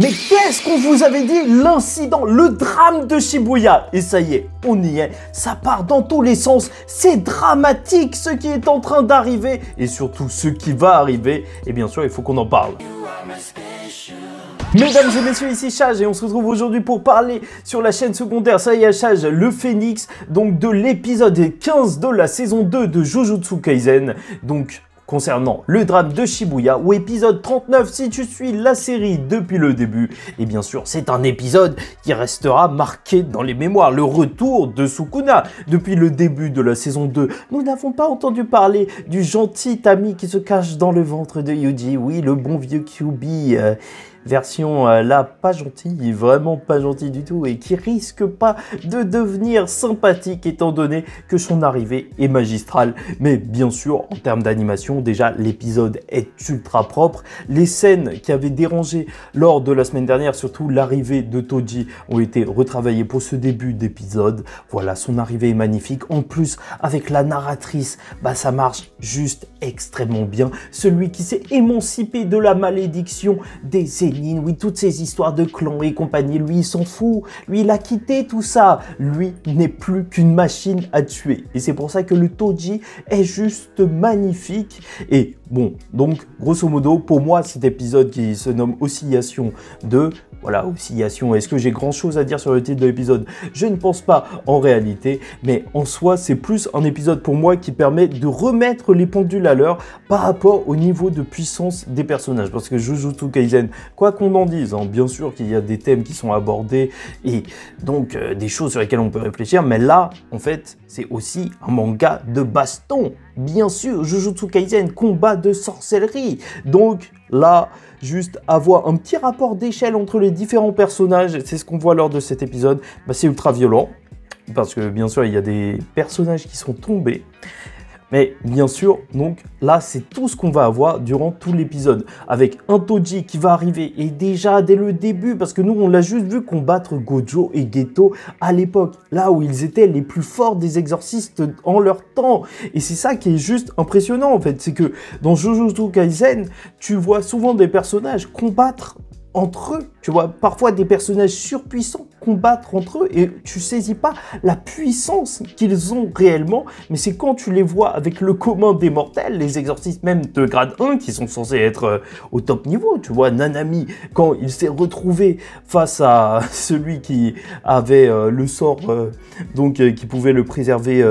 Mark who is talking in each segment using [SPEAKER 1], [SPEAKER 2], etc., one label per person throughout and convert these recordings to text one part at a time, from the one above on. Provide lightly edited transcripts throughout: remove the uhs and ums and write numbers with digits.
[SPEAKER 1] Mais qu'est-ce qu'on vous avait dit? L'incident, le drame de Shibuya. Et ça y est, on y est. Ça part dans tous les sens. C'est dramatique ce qui est en train d'arriver. Et surtout ce qui va arriver. Et bien sûr, il faut qu'on en parle. Mesdames et messieurs, ici Chage et on se retrouve aujourd'hui pour parler sur la chaîne secondaire Saya Chage le Phénix, donc de l'épisode 15 de la saison 2 de Jujutsu Kaisen, donc concernant le drame de Shibuya, ou épisode 39 si tu suis la série depuis le début. Et bien sûr, c'est un épisode qui restera marqué dans les mémoires, le retour de Sukuna. Depuis le début de la saison 2, nous n'avons pas entendu parler du gentil Tami qui se cache dans le ventre de Yuji, oui, le bon vieux Kyuubi, version là pas gentille, vraiment pas gentille du tout, et qui risque pas de devenir sympathique étant donné que son arrivée est magistrale. Mais bien sûr, en termes d'animation, déjà l'épisode est ultra propre. Les scènes qui avaient dérangé lors de la semaine dernière, surtout l'arrivée de Toji, ont été retravaillées pour ce début d'épisode. Voilà, son arrivée est magnifique. En plus, avec la narratrice, bah ça marche juste extrêmement bien. Celui qui s'est émancipé de la malédiction des oui, toutes ces histoires de clans et compagnie, lui, il s'en fout. Lui, il a quitté tout ça. Lui n'est plus qu'une machine à tuer. Et c'est pour ça que le Toji est juste magnifique. Et bon, donc, grosso modo, pour moi, cet épisode qui se nomme Oscillation 2, voilà, Oscillation, est-ce que j'ai grand chose à dire sur le titre de l'épisode? Je ne pense pas en réalité, mais en soi, c'est plus un épisode pour moi qui permet de remettre les pendules à l'heure par rapport au niveau de puissance des personnages. Parce que Jujutsu Kaisen, quoi qu'on en dise, hein, bien sûr qu'il y a des thèmes qui sont abordés et donc des choses sur lesquelles on peut réfléchir, mais là, en fait, c'est aussi un manga de baston. Bien sûr, Jujutsu Kaisen, combat de sorcellerie. Donc là, juste avoir un petit rapport d'échelle entre les différents personnages, c'est ce qu'on voit lors de cet épisode, bah, c'est ultra violent. Parce que bien sûr, il y a des personnages qui sont tombés. Mais bien sûr, donc là, c'est tout ce qu'on va avoir durant tout l'épisode. Avec un Toji qui va arriver, et déjà dès le début, parce que nous, on l'a juste vu combattre Gojo et Geto à l'époque, là où ils étaient les plus forts des exorcistes en leur temps. Et c'est ça qui est juste impressionnant, en fait. C'est que dans Jujutsu Kaisen, tu vois souvent des personnages combattre entre eux, tu vois, parfois des personnages surpuissants combattre entre eux et tu saisis pas la puissance qu'ils ont réellement, mais c'est quand tu les vois avec le commun des mortels, les exorcistes même de grade 1 qui sont censés être au top niveau, tu vois, Nanami, quand il s'est retrouvé face à celui qui avait le sort, donc qui pouvait le préserver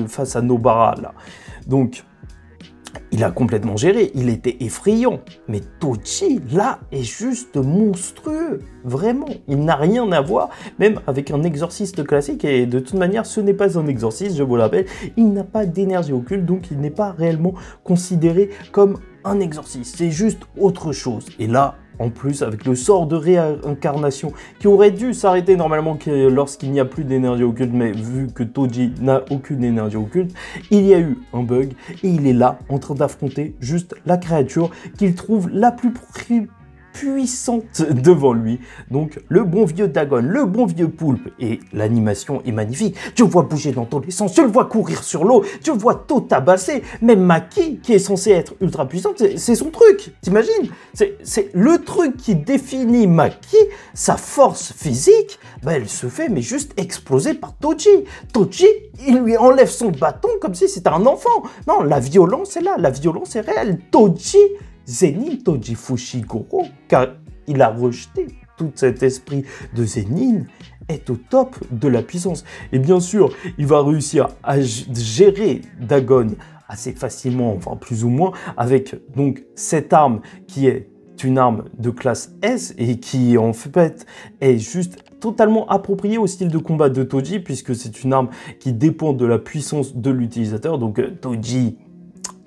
[SPEAKER 1] face à Nobara, là. Donc, il a complètement géré, il était effrayant. Mais Toji, là, est juste monstrueux. Vraiment, il n'a rien à voir, même avec un exorciste classique. Et de toute manière, ce n'est pas un exorciste, je vous le rappelle. Il n'a pas d'énergie occulte, donc il n'est pas réellement considéré comme un exorciste. C'est juste autre chose. Et là, en plus, avec le sort de réincarnation qui aurait dû s'arrêter normalement lorsqu'il n'y a plus d'énergie occulte, mais vu que Toji n'a aucune énergie occulte, il y a eu un bug et il est là en train d'affronter juste la créature qu'il trouve la plus puissante devant lui, donc le bon vieux Dagon, le bon vieux poulpe, et l'animation est magnifique, tu le vois bouger dans tous les sens, tu le vois courir sur l'eau, tu le vois tout tabasser, même Maki, qui est censée être ultra puissante, c'est son truc, t'imagines? C'est le truc qui définit Maki, sa force physique, bah elle se fait mais juste exploser par Toji. Toji, il lui enlève son bâton comme si c'était un enfant. Non, la violence est là, la violence est réelle. Toji, Zenin Toji Fushiguro, car il a rejeté tout cet esprit de Zenin, est au top de la puissance. Et bien sûr, il va réussir à gérer Dagon assez facilement, enfin plus ou moins, avec donc cette arme qui est une arme de classe S et qui en fait est juste totalement appropriée au style de combat de Toji, puisque c'est une arme qui dépend de la puissance de l'utilisateur. Donc Toji,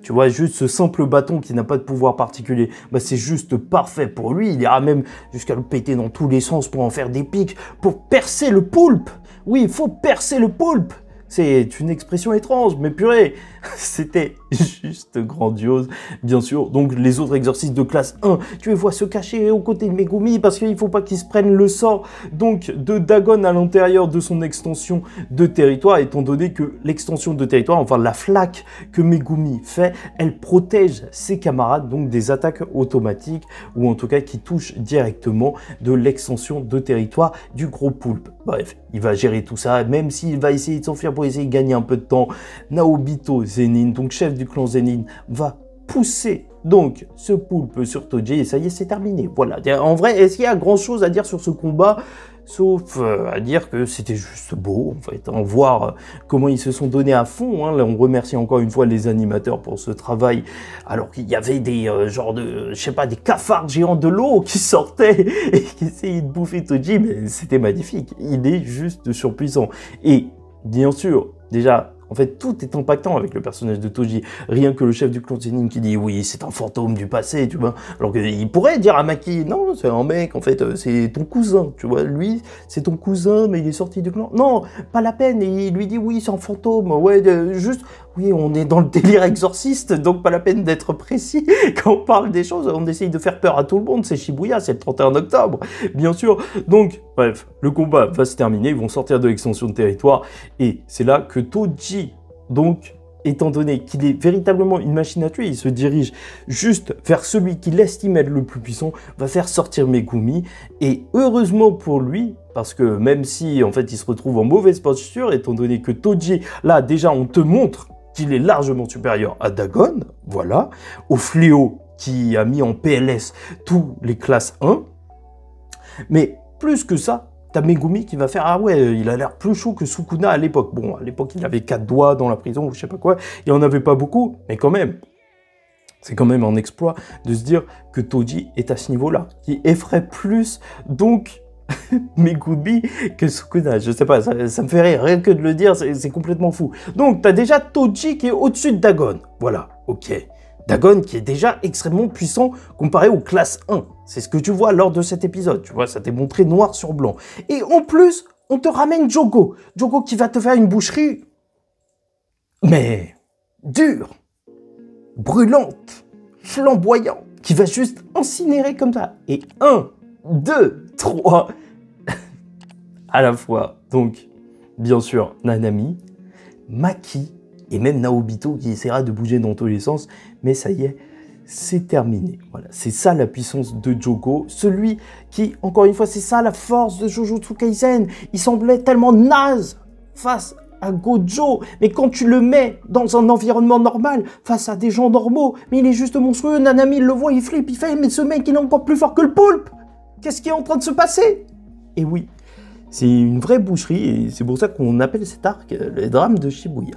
[SPEAKER 1] tu vois, juste ce simple bâton qui n'a pas de pouvoir particulier, bah c'est juste parfait pour lui. Il ira même jusqu'à le péter dans tous les sens pour en faire des pics, pour percer le poulpe. Oui, il faut percer le poulpe. C'est une expression étrange, mais purée, C'était juste grandiose, bien sûr. Donc les autres exorcistes de classe 1, tu les vois se cacher aux côtés de Megumi parce qu'il ne faut pas qu'ils se prennent le sort donc de Dagon à l'intérieur de son extension de territoire, étant donné que l'extension de territoire, enfin la flaque que Megumi fait, elle protège ses camarades donc des attaques automatiques ou en tout cas qui touchent directement de l'extension de territoire du gros poulpe. Bref, il va gérer tout ça, même s'il va essayer de s'enfuir pour essayer de gagner un peu de temps. Naobito Zenin, donc chef du clan Zenin, va pousser donc ce poulpe sur Toji et ça y est, c'est terminé. Voilà. En vrai, est-ce qu'il y a grand chose à dire sur ce combat? Sauf à dire que c'était juste beau, en fait, voir comment ils se sont donnés à fond. Là, on remercie encore une fois les animateurs pour ce travail, alors qu'il y avait des genres de, je sais pas, des cafards géants de l'eau qui sortaient et qui essayaient de bouffer Toji, mais c'était magnifique. Il est juste surpuissant. Et bien sûr, déjà, en fait, tout est impactant avec le personnage de Toji. Rien que le chef du clan Zenin qui dit « Oui, c'est un fantôme du passé », tu vois. Alors qu'il pourrait dire à Maki « Non, c'est un mec, en fait, c'est ton cousin, tu vois. Lui, c'est ton cousin, mais il est sorti du clan. » Non, pas la peine. Et il lui dit « Oui, c'est un fantôme. Ouais, juste... » Oui, on est dans le délire exorciste, donc pas la peine d'être précis. Quand on parle des choses, on essaye de faire peur à tout le monde. C'est Shibuya, c'est le 31 octobre, bien sûr. Donc, bref, le combat va se terminer. Ils vont sortir de l'extension de territoire. Et c'est là que Toji, donc, étant donné qu'il est véritablement une machine à tuer, il se dirige juste vers celui qu'il estime être le plus puissant, va faire sortir Megumi. Et heureusement pour lui, parce que même si, en fait, il se retrouve en mauvaise posture, étant donné que Toji, là, déjà, on te montre qu'il est largement supérieur à Dagon, voilà, au fléau qui a mis en PLS tous les classes 1. Mais plus que ça, t'as Megumi qui va faire « Ah ouais, il a l'air plus chaud que Sukuna à l'époque. » Bon, à l'époque, il avait 4 doigts dans la prison ou je sais pas quoi. Il en avait pas beaucoup, mais quand même. C'est quand même un exploit de se dire que Toji est à ce niveau-là, qui effraie plus, donc... Megumi que Sukuna, je sais pas, ça me fait rire, rien que de le dire, c'est complètement fou. Donc, t'as déjà Toji qui est au-dessus de Dagon, voilà, ok. Dagon qui est déjà extrêmement puissant comparé aux classes 1, c'est ce que tu vois lors de cet épisode, tu vois, ça t'est montré noir sur blanc. Et en plus, on te ramène Jogo, Jogo qui va te faire une boucherie, mais dure, brûlante, flamboyante, qui va juste incinérer comme ça. Et 1, 2, 3... à la fois, donc, bien sûr, Nanami, Maki, et même Naobito qui essaiera de bouger dans tous les sens, mais ça y est, c'est terminé. Voilà, c'est ça la puissance de Jogo, celui qui, encore une fois, c'est ça la force de Jujutsu Kaisen, il semblait tellement naze face à Gojo, mais quand tu le mets dans un environnement normal, face à des gens normaux, mais il est juste monstrueux, Nanami il le voit, il flippe, il fait « Mais ce mec, il est encore plus fort que le poulpe! Qu'est-ce qui est en train de se passer ?» Et oui, c'est une vraie boucherie et c'est pour ça qu'on appelle cet arc le drame de Shibuya.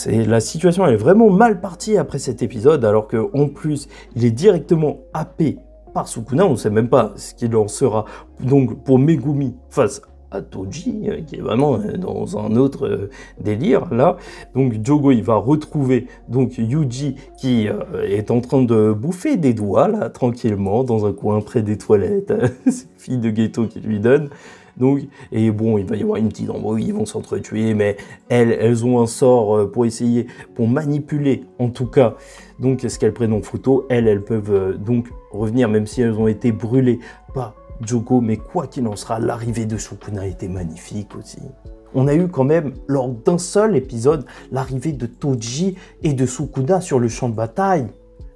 [SPEAKER 1] La situation elle est vraiment mal partie après cet épisode, alors qu'en plus, il est directement happé par Sukuna. On ne sait même pas ce qu'il en sera donc pour Megumi face à Toji, qui est vraiment dans un autre délire là. Donc Jogo il va retrouver donc Yuji qui est en train de bouffer des doigts là tranquillement dans un coin près des toilettes. C'est fille de ghetto qui lui donne. Donc, et bon, il va y avoir une petite embrouille, ils vont s'entretuer, mais elles ont un sort pour essayer, pour manipuler, en tout cas, donc ce qu'elles prennent en photo. Elles peuvent donc revenir, même si elles ont été brûlées par Jogo, mais quoi qu'il en sera, l'arrivée de Sukuna était magnifique aussi. On a eu quand même, lors d'un seul épisode, l'arrivée de Toji et de Sukuna sur le champ de bataille.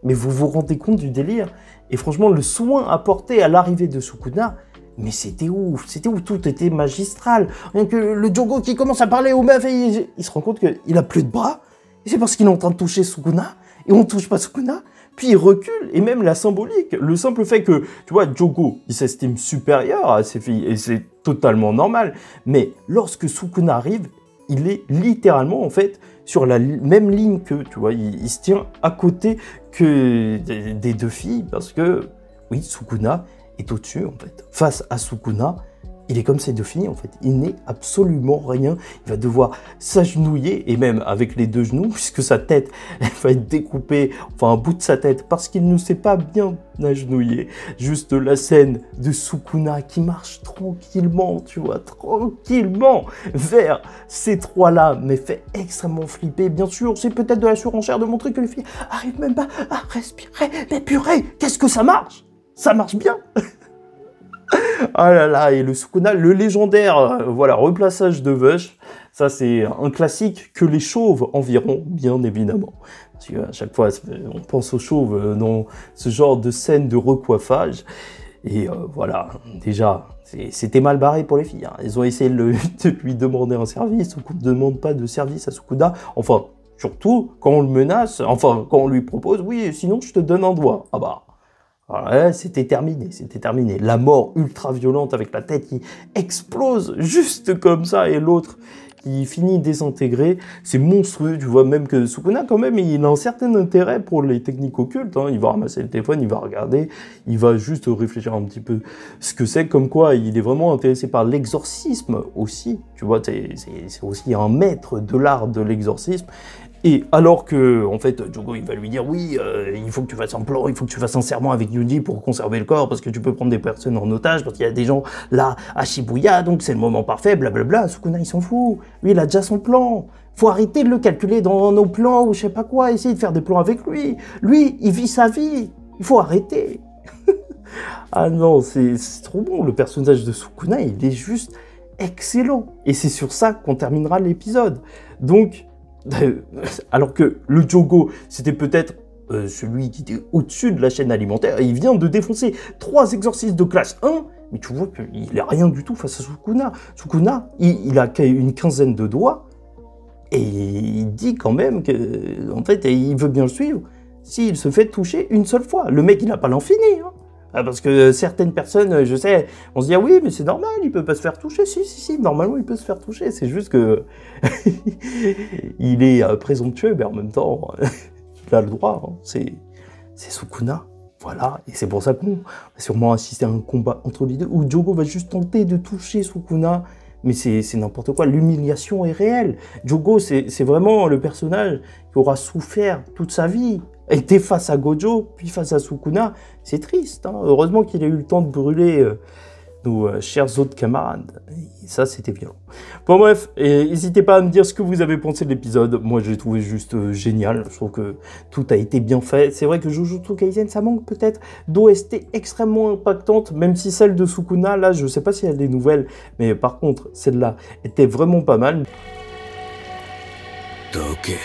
[SPEAKER 1] Mais vous vous rendez compte du délire? Et franchement, le soin apporté à l'arrivée de Sukuna, mais c'était ouf, tout était magistral. Donc le Jogo qui commence à parler aux meufs et il se rend compte qu'il a plus de bras. Et c'est parce qu'il est en train de toucher Sukuna, et on ne touche pas Sukuna. Puis il recule, et même la symbolique, le simple fait que, tu vois, Jogo, il s'estime supérieur à ses filles, et c'est totalement normal. Mais lorsque Sukuna arrive, il est littéralement, en fait, sur la même ligne que, tu vois, il se tient à côté que des deux filles, parce que, oui, Sukuna est au-dessus, en fait. Face à Sukuna, il est comme c'est défini en fait, il n'est absolument rien, il va devoir s'agenouiller, et même avec les deux genoux, puisque sa tête, elle va être découpée, enfin un bout de sa tête, parce qu'il ne sait pas bien agenouiller. Juste la scène de Sukuna qui marche tranquillement, tu vois, tranquillement, vers ces trois-là, mais fait extrêmement flipper. Bien sûr, c'est peut-être de la surenchère de montrer que les filles arrivent même pas à respirer, mais purée, qu'est-ce que ça marche? Ça marche bien. Ah là là, et le Sukuna, le légendaire, voilà, replaçage de Vush, ça c'est un classique que les chauves environt, bien évidemment. Parce qu'à chaque fois, on pense aux chauves dans ce genre de scène de recoiffage. Et voilà, déjà, c'était mal barré pour les filles. Hein. Ils ont essayé de lui demander un service, on ne demande pas de service à Sukuna. Enfin, surtout quand on le menace, enfin, quand on lui propose, oui, sinon je te donne un doigt. Ah bah... Ouais, c'était terminé, c'était terminé. La mort ultra violente avec la tête qui explose juste comme ça et l'autre qui finit désintégré, c'est monstrueux. Tu vois même que Sukuna quand même, il a un certain intérêt pour les techniques occultes. Hein. Il va ramasser le téléphone, il va regarder, il va juste réfléchir un petit peu ce que c'est, comme quoi il est vraiment intéressé par l'exorcisme aussi. Tu vois, c'est aussi un maître de l'art de l'exorcisme. Et alors que, en fait, Jogo, il va lui dire, oui, il faut que tu fasses un plan, il faut que tu fasses un serment avec Yuji pour conserver le corps, parce que tu peux prendre des personnes en otage, parce qu'il y a des gens là à Shibuya, donc c'est le moment parfait, blablabla. Sukuna, il s'en fout. Lui, il a déjà son plan. Faut arrêter de le calculer dans nos plans ou je sais pas quoi, essayer de faire des plans avec lui. Lui, il vit sa vie. Il faut arrêter. Ah non, c'est trop bon. Le personnage de Sukuna, il est juste excellent. Et c'est sur ça qu'on terminera l'épisode. Donc, alors que le Jogo, c'était peut-être celui qui était au-dessus de la chaîne alimentaire, et il vient de défoncer 3 exorcistes de classe 1, mais tu vois qu'il n'est rien du tout face à Sukuna. Sukuna, il a une quinzaine de doigts, et il dit quand même que, en fait, il veut bien le suivre s'il se fait toucher une seule fois. Le mec, il n'a pas l'infini, hein. Parce que certaines personnes, je sais, on se dit, ah oui, mais c'est normal, il peut pas se faire toucher. Si, normalement, il peut se faire toucher. C'est juste que il est présomptueux, mais en même temps, il a le droit. Hein. C'est Sukuna. Voilà. Et c'est pour ça qu'on va sûrement assister à un combat entre les deux, où Jogo va juste tenter de toucher Sukuna. Mais c'est n'importe quoi. L'humiliation est réelle. Jogo, c'est vraiment le personnage qui aura souffert toute sa vie. Était face à Gojo, puis face à Sukuna, c'est triste. Hein. Heureusement qu'il a eu le temps de brûler nos chers autres camarades. Et ça, c'était violent. Bon bref, n'hésitez pas à me dire ce que vous avez pensé de l'épisode. Moi, je l'ai trouvé juste génial. Je trouve que tout a été bien fait. C'est vrai que Jujutsu Kaisen, ça manque peut-être d'OST extrêmement impactante, même si celle de Sukuna, là, je sais pas si elle a des nouvelles, mais par contre, celle-là était vraiment pas mal. Ok.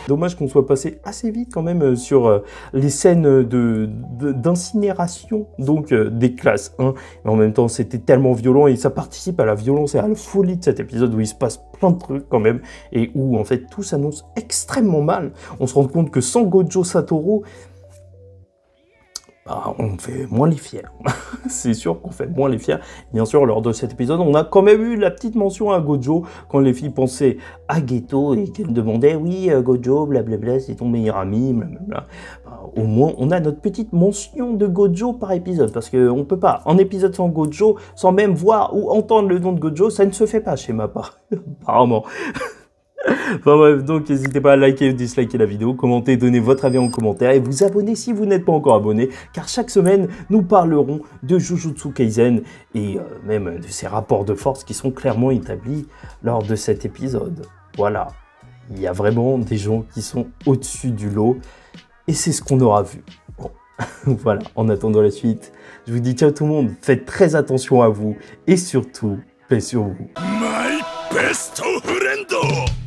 [SPEAKER 1] Dommage qu'on soit passé assez vite quand même sur les scènes d'incinération donc des classes 1. Mais en même temps, c'était tellement violent et ça participe à la violence et à la folie de cet épisode où il se passe plein de trucs quand même et où en fait tout s'annonce extrêmement mal. On se rend compte que sans Gojo Satoru, bah, on fait moins les fiers. C'est sûr qu'on fait moins les fiers. Bien sûr, lors de cet épisode, on a quand même eu la petite mention à Gojo quand les filles pensaient à Geto et qu'elles demandaient « Oui, Gojo, blablabla, c'est ton meilleur ami, blablabla. » Au moins, on a notre petite mention de Gojo par épisode, parce qu'on ne peut pas, un épisode sans Gojo, sans même voir ou entendre le nom de Gojo, ça ne se fait pas chez ma part, apparemment. Enfin bref, donc n'hésitez pas à liker ou disliker la vidéo, commenter, donner votre avis en commentaire et vous abonner si vous n'êtes pas encore abonné, car chaque semaine, nous parlerons de Jujutsu Kaisen et même de ces rapports de force qui sont clairement établis lors de cet épisode. Voilà, il y a vraiment des gens qui sont au-dessus du lot et c'est ce qu'on aura vu. Bon, voilà, en attendant la suite, je vous dis ciao tout le monde, faites très attention à vous et surtout, paix sur vous. My best friend!